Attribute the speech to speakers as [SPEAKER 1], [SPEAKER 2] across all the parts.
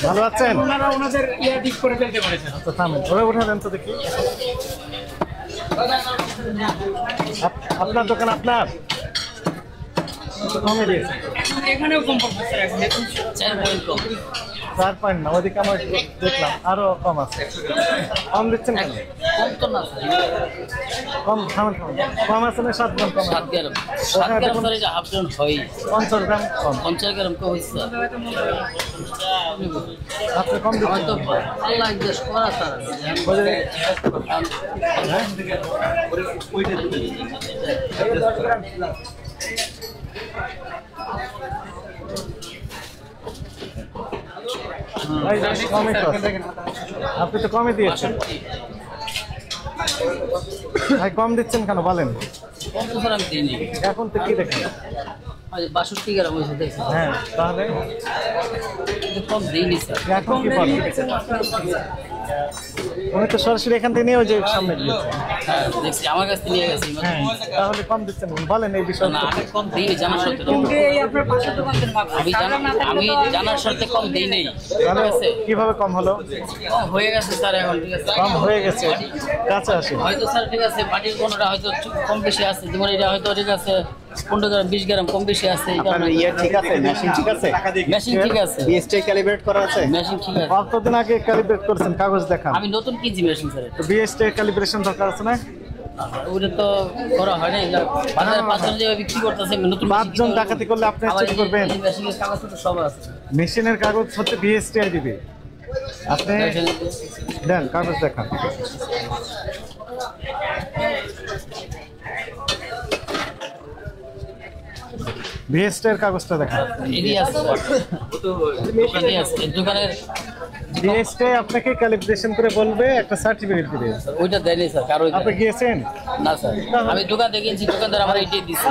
[SPEAKER 1] ভালো আছেন?
[SPEAKER 2] ওনারা ওনাদের ঠিক করে ফেলতে পারেছেন।
[SPEAKER 1] আচ্ছা থামেন, ওরা উঠে দেন তো দেখি। আপনার দোকান আপনার কমে দিয়েছে?
[SPEAKER 2] এখানেও কম পড়ছে স্যার, এখন দেখুন 4 পয়েন্ট কম।
[SPEAKER 1] 4 পয়েন্ট না, ওদিকে আমার দেখলাম আরো কম আছে। কম দিচ্ছেন কেন?
[SPEAKER 2] কম তো না স্যার,
[SPEAKER 1] কম থামেন থামেন, কম আছে না 7 গ্রাম কম?
[SPEAKER 2] 7 গ্রাম স্যার, এই যে হাফ গ্রাম হয়
[SPEAKER 1] 50 গ্রাম কম।
[SPEAKER 2] 50 গ্রাম কম হইছে স্যার।
[SPEAKER 1] আপনি কম দিচ্ছেন
[SPEAKER 2] তো আল্লাহ দেশ করা স্যার।
[SPEAKER 1] আপনি তো কমই দিয়েছেন ভাই, কম দিচ্ছেন কেন বলেন?
[SPEAKER 2] কম তো স্যার আমি দিইনি,
[SPEAKER 1] এখন তো কি দেখেন?
[SPEAKER 2] 62 গ্রাম হয়েছে দেখছি।
[SPEAKER 1] হ্যাঁ তাহলে
[SPEAKER 2] কম দিইনি স্যার।
[SPEAKER 1] এখন কি বলেন? উনি তো সরাসরি এখান থেকে নিয়ে ওই যে সামনে দিয়েছে।
[SPEAKER 2] হ্যাঁ দেখছি, আমার কাছ থেকে নিয়ে গেছি।
[SPEAKER 1] হ্যাঁ তাহলে কম দিচ্ছেন বলেন এই বিষয়ে।
[SPEAKER 2] না আমি কম দিই জানার সত্ত্বে, আমি জানার সত্ত্বে কম দিই নেই।
[SPEAKER 1] তাহলে কিভাবে কম হলো?
[SPEAKER 2] কম হয়ে গেছে স্যার, এখন ঠিক আছে।
[SPEAKER 1] কম হয়ে গেছে, কাছে আসে
[SPEAKER 2] হয়তো স্যার ঠিক আছে, বাটির কোনোটা হয়তো কম বেশি আছে, যেমন এটা হয়তো ঠিক আছে 15 গ্রাম 20 গ্রাম কম বেশি আছে।
[SPEAKER 1] ইয়ে ঠিক আছে, মেশিন ঠিক আছে,
[SPEAKER 2] মেশিন ঠিক আছে,
[SPEAKER 1] বিএসটি ক্যালিব্রেট করা আছে,
[SPEAKER 2] মেশিন ঠিক আছে।
[SPEAKER 1] কতদিন আগে ক্যালিব্রেট করেছেন? কাগজ দেখান।
[SPEAKER 2] আমি নতুন কিনছি মেশিন স্যার।
[SPEAKER 1] তো বিএসটি ক্যালিব্রেশন দরকার আছে না?
[SPEAKER 2] ওটা তো করা হয় না, বাজারে 5 জন যে বিক্রি করতেছে নতুন
[SPEAKER 1] 5 জন ডাকাতি করলে আপনি চেক করবেন?
[SPEAKER 2] মেশিনের কাগজ তো সব আছে,
[SPEAKER 1] মেশিনের কাগজ হচ্ছে বিএসটিআই দিবে। আপনি দেন কাগজ দেখান। বিএসটিআই এর কাগজটা দেখান।
[SPEAKER 2] এডি আছে দোকানে আছে, দোকানের
[SPEAKER 1] বিএসটিআই আপনাকে ক্যালিব্রেশন করে বলবে, একটা সার্টিফিকেট দিবে।
[SPEAKER 2] ওইটা দেয়নি স্যার, কারো
[SPEAKER 1] আপনি গিয়েছেন?
[SPEAKER 2] না স্যার, আমি দোকান থেকে কিনছি, দোকানদার আমার এইটাই দিচ্ছে,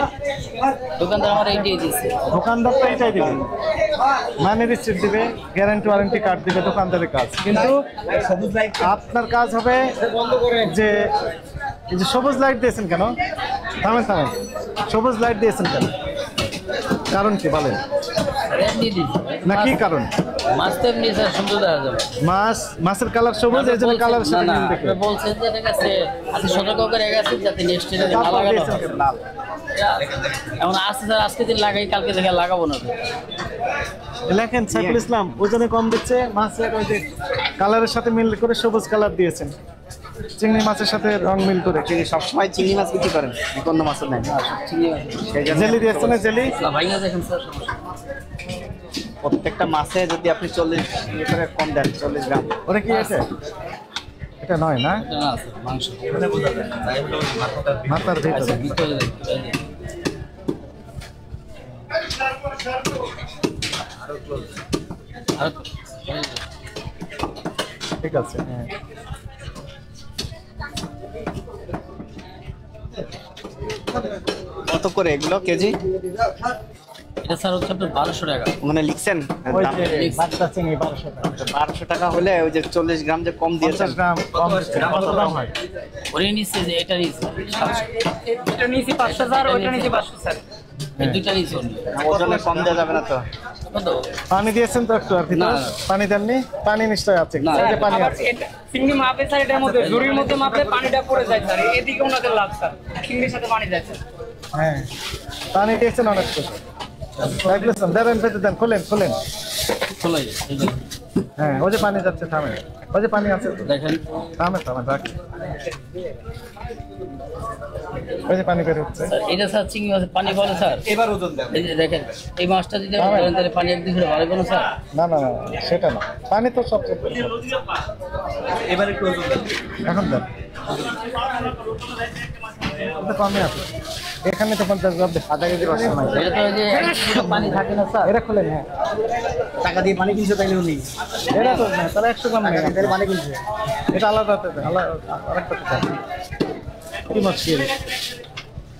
[SPEAKER 2] দোকানদার আমার এইটাই দিচ্ছে।
[SPEAKER 1] দোকানদার তো এটাই দিবে, মানে রিসিপ্ট দিবে, গ্যারান্টি ওয়ারেন্টি কার্ড দিবে, দোকানদারের কাজ। কিন্তু আপনার কাজ হবে যে এই যে সবুজ লাইট দিয়েছেন কেন? থামেন থামেন, সবুজ লাইট দিয়েছেন কেন? কারণ কি বলেন? না কি কারণ?
[SPEAKER 2] মাছ তো এমনি স্যার সুন্দর দেখা যাবে,
[SPEAKER 1] মাছের কালার সবুজ, এই জন্য কালারের সাথে মিল দেখে
[SPEAKER 2] বলছেন যে ঠিক আছে, আজকে সতর্ক করে গেছে যাতে নেক্সট ডে না লাগানো হয়। এমন আসছে স্যার, আজকে দিন লাগাই, কালকে থেকে লাগাবো না।
[SPEAKER 1] লেখেন সাইফুল ইসলাম ওজনে কম দিচ্ছে, মাছের ওই যে কালারের সাথে মিল করে সবুজ কালার দিয়েছেন, চিংড়ি মাছের সাথে রং মিল করে।
[SPEAKER 3] সবসময় চিংড়ি মাছ বিক্রি করেন, অন্য মাছের নাই?
[SPEAKER 2] চিংড়ি মাছ
[SPEAKER 1] জেলি দিয়েছেন না? জেলি
[SPEAKER 2] ভাইয়া দেখেন স্যার,
[SPEAKER 3] প্রত্যেকটা মাছে যদি আপনি 40 করে কম দেন, 40 গ্রাম।
[SPEAKER 1] ওটা কি আছে? এটা নয় না,
[SPEAKER 2] না স্যার মাংস
[SPEAKER 1] মাথার ভিতরে। ঠিক আছে, হ্যাঁ
[SPEAKER 3] কত করে এগুলো কেজি?
[SPEAKER 2] এটা স্যার হচ্ছে আপনার 1200 টাকা।
[SPEAKER 3] মানে লিখছেন
[SPEAKER 1] ওই যে বাচ্চা চিংড়ি 1200 টাকা।
[SPEAKER 3] 1200 টাকা হলে ওই যে 40 গ্রাম যে কম দিয়েছেন,
[SPEAKER 1] 50 গ্রাম কম দিচ্ছে। কত দাম হয়?
[SPEAKER 2] ওরে নিচ্ছে যে এটা নিচ্ছে 700,
[SPEAKER 4] এটা নিয়েছি 500 স্যার, ওইটা নিয়েছি 500 স্যার।
[SPEAKER 2] এই দুইটা নিচ্ছে উনি।
[SPEAKER 3] ওজনে কম দেওয়া যাবে না তো?
[SPEAKER 2] কত?
[SPEAKER 1] পানি দিয়েছেন তো একটু? আর ভিতরে
[SPEAKER 2] না।
[SPEAKER 1] পানি দেননি? পানি নিশ্চয় আছে,
[SPEAKER 2] না।
[SPEAKER 1] এই যে পানি
[SPEAKER 4] আবার
[SPEAKER 1] আছে।
[SPEAKER 4] এটা চিংড়ি মাপে স্যার, এটার মধ্যে ঝুড়ির মধ্যে মাপলে পানিটা পড়ে যায় স্যার, এদিকে ওনাদের লাভ স্যার, চিংড়ির সাথে পানি যায় স্যার।
[SPEAKER 1] হ্যাঁ পানি দিয়েছেন অনেক কিছু। সাইফুল ইসলাম দেন, পেতে দেন, খোলেন খোলেন।
[SPEAKER 2] চলে যায় এই যে
[SPEAKER 1] হ্যাঁ ওই যে পানি যাচ্ছে, থামেন। ওই যে পানি আছে তো,
[SPEAKER 2] দেখেন,
[SPEAKER 1] থামেন থামেন রাখেন। ওই যে পানি বের হচ্ছে।
[SPEAKER 2] স্যার এটা স্যার চিংড়ি মাছের পানি বলে স্যার।
[SPEAKER 3] এবার ওজন দেন।
[SPEAKER 2] এই যে দেখেন, এই মাছটা যদি আপনি ধরেন তাহলে পানি একদিন ধরে ভালো কোনো স্যার।
[SPEAKER 1] না না না সেটা না, পানি তো সবচেয়ে
[SPEAKER 3] এবার একটু ওজন দেন।
[SPEAKER 1] এখন দেন, এটা কমে আছে। এখানে তো 50 গ্রাম, আধা কেজি বস্তা নাই।
[SPEAKER 2] এটা তো ওই যে পানি থাকে না স্যার।
[SPEAKER 1] এটা খুলেন, হ্যাঁ
[SPEAKER 3] টাকা দিয়ে পানি কিনছে তাইলে উনি?
[SPEAKER 1] এটা তো না, তাহলে 100 গ্রাম নেই,
[SPEAKER 3] তাইলে পানি কিনছে?
[SPEAKER 1] এটা আলাদা আরেকটা কি মুশকিল।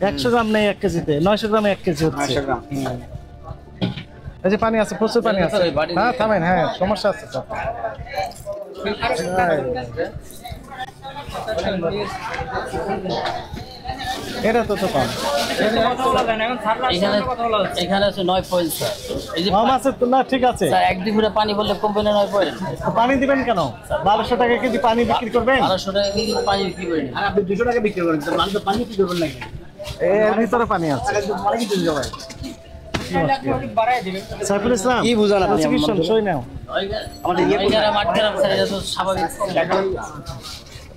[SPEAKER 1] 100 গ্রাম নেই 1 কেজিতে, 900 গ্রামে 1 কেজি হচ্ছে।
[SPEAKER 3] 900 গ্রাম।
[SPEAKER 1] এই যে পানি আছে, প্রচুর পানি আছে। হ্যাঁ থামেন, হ্যাঁ সমস্যা আছে স্যার। এটা তো কম।
[SPEAKER 4] কথা বলা যায় না এখন ছাড়লাম
[SPEAKER 2] এখানে
[SPEAKER 4] কথা বলা হচ্ছে
[SPEAKER 2] এখানে আছে 9 পয়েন্ট স্যার। এই যে
[SPEAKER 1] কম আছে তো না, ঠিক আছে।
[SPEAKER 2] স্যার 1-2 ফুটা পানি বললে কমবে না 9 পয়েন্ট।
[SPEAKER 1] তো পানি দিবেন কেন? 1200 টাকা কেজি পানি বিক্রি করবেন?
[SPEAKER 2] 1200 টাকা কেজি পানি বিক্রি করি না।
[SPEAKER 3] আপনি 200 টাকা বিক্রি করেন, তো মানুষ পানি কি করবেন নাকি?
[SPEAKER 1] এর ভিতরে পানি আছে।
[SPEAKER 3] পানি কি দিতে হবে?
[SPEAKER 4] বাড়ায় দিবে
[SPEAKER 1] সাইফুল ইসলাম
[SPEAKER 3] কি বুঝান আপনি?
[SPEAKER 1] প্রসিকিউশন সই নাও।
[SPEAKER 2] আমাদের ইয়ে মাঠ খারাপ স্যার, এটা তো স্বাভাবিক।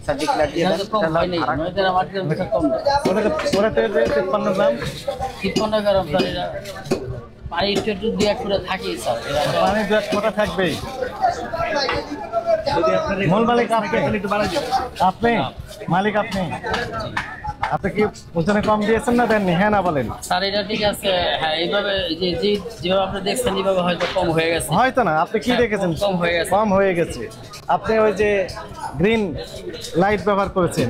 [SPEAKER 3] সার্টিফিকেট দিয়ে
[SPEAKER 2] এটা
[SPEAKER 3] দেন,
[SPEAKER 2] তো কম হয় নাই, 9 গ্রাম 8 গ্রাম থেকে কম না।
[SPEAKER 1] ওরাতে যে 53 গ্রাম
[SPEAKER 2] 53 গ্রাম স্যার, এটা পানি একটু 2-1 ফুটা থাকেই স্যার। এটা
[SPEAKER 1] পানি 2 ফোঁটা থাকবেই। মূল মালিক আপনি? আপনি মালিক আপনি? আপনি কি ওজনে কম দিয়েছেন না দেননি? হ্যাঁ না বলেন।
[SPEAKER 2] স্যার এটা ঠিক আছে, হ্যাঁ এইভাবে যেভাবে আপনি দেখছেন এইভাবে হয়তো কম হয়ে গেছে।
[SPEAKER 1] হয়তো না, আপনি কি দেখেছেন?
[SPEAKER 2] কম হয়ে গেছে।
[SPEAKER 1] কম হয়ে গেছে। আপনি ওই যে গ্রিন লাইট ব্যবহার করেছেন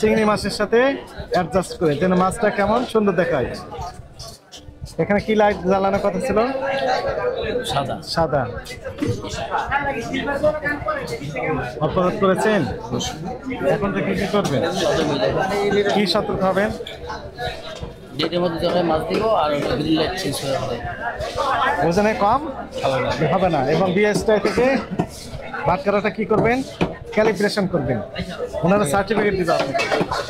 [SPEAKER 1] চিংড়ি মাছের সাথে অ্যাডজাস্ট করে, যেন মাছটা কেমন সুন্দর দেখায়। এখানে কি লাইট জ্বালানোর কথা ছিল?
[SPEAKER 2] সাদা।
[SPEAKER 1] সাদা। অপরাধ করেছেন, এখন থেকে কি করবেন? কি সতর্ক হবেন?
[SPEAKER 2] ডেটের মধ্যে যখন মাছ দিব আর গ্রিল লাইট চেঞ্জ করে হবে।
[SPEAKER 1] ওজনে কম হবে না। এবং বিএসটাই থেকে বাটকারাটা কি করবেন? ক্যালিব্রেশন করবেন। ওনারা সার্টিফিকেট দিবে আপনাকে,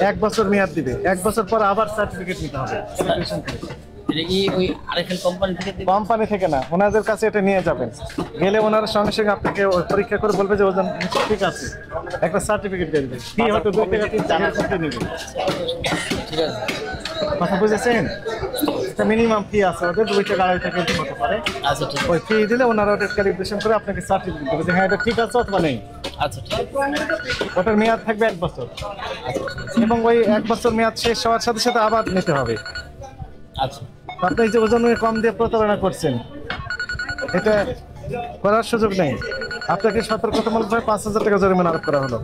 [SPEAKER 1] 1 বছর মেয়াদ দিবে। 1 বছর পর আবার সার্টিফিকেট নিতে হবে ক্যালিব্রেশন করে।
[SPEAKER 2] এটা কি ওই আরেকটা কোম্পানি থেকে দিবে?
[SPEAKER 1] কোম্পানি থেকে না, ওনাদের কাছে এটা নিয়ে যাবেন। গেলে ওনারা সঙ্গে সঙ্গে আপনাকে পরীক্ষা করে বলবে যে ওজন ঠিক আছে, একটা সার্টিফিকেট দিয়ে দেবে। কি হয়তো 2 টাকা 3 টাকা করতে নেবে।
[SPEAKER 2] ঠিক আছে।
[SPEAKER 1] কথা বুঝেছেন? একটা মিনিমাম ফি আছে ওদের, 2 টাকা 2.5 টাকা এরকম হতে পারে।
[SPEAKER 2] আচ্ছা ঠিক আছে।
[SPEAKER 1] ওই ফি দিলে ওনারা ওটা ক্যালিব্রেশন করে আপনাকে সার্টিফিকেট দেবে যে হ্যাঁ এটা ঠিক আছে অথবা নেই।
[SPEAKER 2] আচ্ছা ঠিক আছে।
[SPEAKER 1] ওটার মেয়াদ থাকবে 1 বছর, এবং ওই 1 বছর মেয়াদ শেষ হওয়ার সাথে সাথে আবার নিতে হবে।
[SPEAKER 2] আচ্ছা
[SPEAKER 1] আপনি যে ওজন কম দিয়ে প্রতারণা করছেন, এটা করার সুযোগ নেই। আপনাকে সতর্কতামূলকভাবে 5,000 টাকা জরিমানা আরোপ করা হলো।